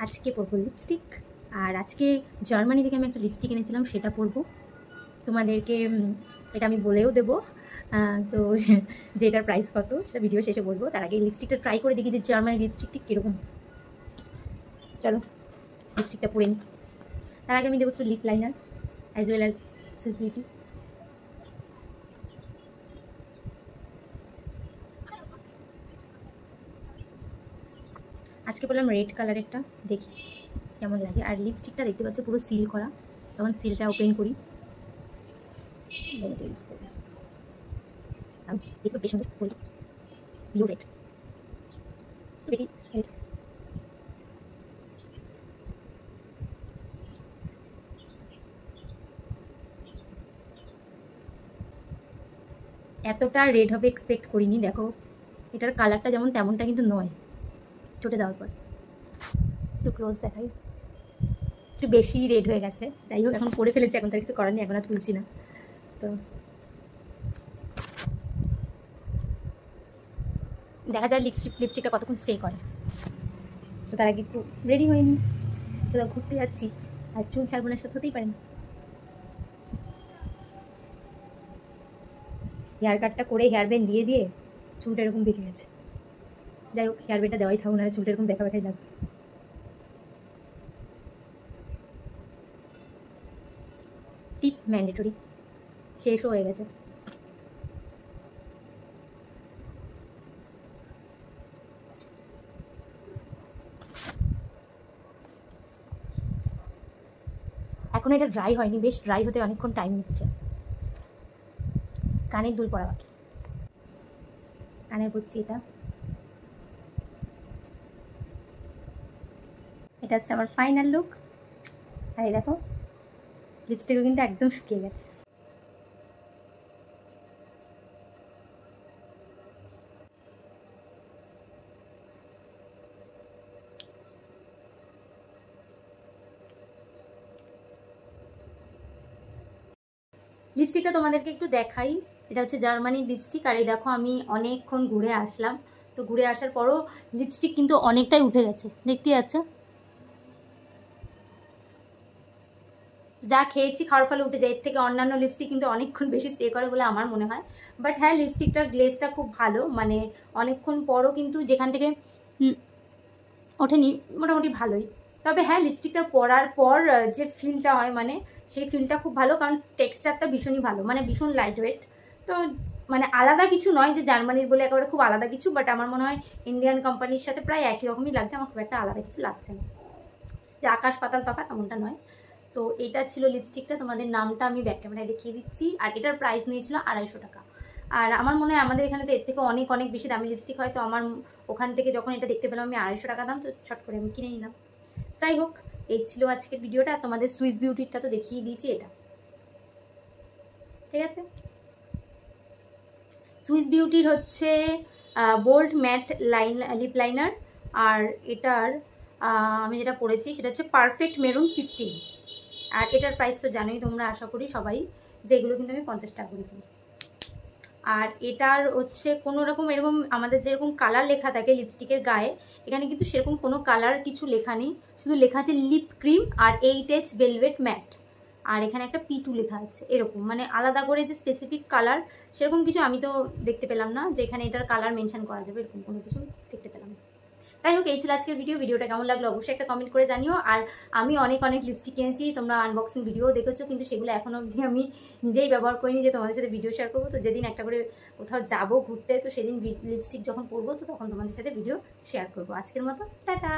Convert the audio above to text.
আজকে পরবো লিপস্টিক। আর আজকে জার্মানি থেকে আমি একটা লিপস্টিক এনেছিলাম, সেটা পরবো। তোমাদেরকে এটা আমি বলেও দেবো, তো যে এটার প্রাইস কত সেটা ভিডিও শেষে বলবো। তার আগে লিপস্টিকটা ট্রাই করে দেখি যে জার্মানি লিপস্টিকটি কীরকম। চলো লিপস্টিকটা পরে নিই। তার আগে আমি দেবো একটু lip liner as well as Swiss beauty. আজকে বললাম রেড কালারেরটা, দেখি কেমন লাগে। আর লিপস্টিকটা দেখতে পাচ্ছ পুরো সিল করা, তখন সিলটা ওপেন করি, এটা ইউজ করবো। দেখবো বেশ সুন্দর বলি ব্লু রেড, বেশি রেড। এতটা রেড হবে এক্সপেক্ট করিনি। দেখো এটার কালারটা যেমন তেমনটা কিন্তু নয় ঠোঁটে দেওয়ার পর। একটু ক্লোজ দেখাই, একটু বেশি রেড হয়ে গেছে। যাই হোক, এখন পরে ফেলেছি, এখন তার কিছু করার নেই, এখন আর তুলছি না। তো দেখা যায় লিপস্টিকটা কতক্ষণ স্টে করে। তো তার আগে একটু রেডি হয়নি, কোথাও ঘুরতে যাচ্ছি, আর চুল ছাড়বো না, সাথে হতেই পারে না। হেয়ার কাটটা করে হেয়ার ব্যান্ড দিয়ে দিয়ে চুলটা এরকম বেঁকে গেছে। যাই হোক, হেয়ার ব্যান্ডটা দেওয়াই থাকুক, না চুলটা এরকম বেঁকা বেঁকাই লাগবে। টিপ ম্যান্ডেটরি, শেষও হয়ে গেছে। এখন এটা ড্রাই হয়নি, বেশ ড্রাই হতে অনেকক্ষণ টাইম নিচ্ছে। কানের দুল পরা বাকি, কানের পরছি এটা। এটা হচ্ছে আমার ফাইনাল লুক। আর এই দেখো লিপস্টিকও কিন্তু একদম শুকিয়ে গেছে। লিপস্টিকটা তোমাদেরকে একটু দেখাই। এটা হচ্ছে জার্মানির লিপস্টিক। আর এই দেখো আমি অনেকক্ষণ ঘুরে আসলাম, তো ঘুরে আসার পরও লিপস্টিক কিন্তু অনেকটাই উঠে গেছে, দেখতে যাচ্ছে। যা খেয়েছি খাওয়ার ফলে উঠে যায়, এর থেকে অন্যান্য লিপস্টিক কিন্তু অনেকক্ষণ বেশি স্টে করে বলে আমার মনে হয়। বাট হ্যাঁ, লিপস্টিকটার গ্লেজটা খুব ভালো, মানে অনেকক্ষণ পরও কিন্তু যেখান থেকে ওঠেনি মোটামুটি ভালোই। তবে হ্যাঁ, লিপস্টিকটা পরার পর যে ফিলটা হয়, মানে সেই ফিলটা খুব ভালো, কারণ টেক্সচারটা ভীষণই ভালো, মানে ভীষণ লাইট ওয়েট। তো মানে আলাদা কিছু নয় যে জার্মানির বলে একেবারে খুব আলাদা কিছু, বাট আমার মনে হয় ইন্ডিয়ান কোম্পানির সাথে প্রায় একই রকমই লাগছে, আমার খুব একটা আলাদা কিছু লাগছে না, যে আকাশ পাতাল তফাৎ এমনটা নয়। তো এটা ছিল লিপস্টিকটা, তোমাদের নামটা আমি ব্যাক ক্যামেরায় দেখিয়ে দিচ্ছি। আর এটার প্রাইস নিয়েছিল 250 টাকা। আর আমার মনে হয় আমাদের এখানে তো এর থেকে অনেক অনেক বেশি দামি লিপস্টিক হয়, তো আমার ওখান থেকে যখন এটা দেখতে পেলাম আমি 250 টাকা দাম, তো ছট করে আমি কিনে নিলাম। যাই হোক, এই ছিল আজকের ভিডিওটা। তোমাদের সুইস বিউটিটা তো দেখিয়ে দিয়েছি, এটা ঠিক আছে। সুইস বিউটির হচ্ছে বোল্ড ম্যাট লিপ লাইনার। আর এটার আমি যেটা পরেছি সেটা হচ্ছে পারফেক্ট মেরুন 15। আর এটার প্রাইস তো জানোই তোমরা, আশা করি সবাই, যে এগুলো কিন্তু আমি 50 টাকা করে কিনি। আর এটার হচ্ছে কোনো রকম এরকম আমাদের যেরকম কালার লেখা থাকে লিপস্টিকের গায়ে, এখানে কিন্তু সেরকম কোনো কালার কিছু লেখা নেই, শুধু লেখা আছে লিপ ক্রিম আর 8H ভেলভেট ম্যাট। আর এখানে একটা P2 লেখা আছে, এরকম মানে আলাদা করে যে স্পেসিফিক কালার সেরকম কিছু আমি তো দেখতে পেলাম না, যে এখানে এটার কালার মেনশন করা যাবে এরকম কোনো কিছু দেখতে পেলাম না। যাই হোক, এই ছিল আজকের ভিডিওটা কেমন লাগলো অবশ্যই একটা কমেন্ট করে জানিও। আর আমি অনেক লিপস্টিক কিনেছি, তোমরা আনবক্সিং ভিডিও দেখেছো, কিন্তু সেগুলো এখনো অবধি আমি নিজেই ব্যবহার করিনি যে তোমাদের সাথে ভিডিও শেয়ার করবো। তো যেদিন একটা করে কোথাও যাবো ঘুরতে, তো সেদিন লিপস্টিক যখন পরবো, তো তখন তোমাদের সাথে ভিডিও শেয়ার করবো। আজকের মতো টাটা।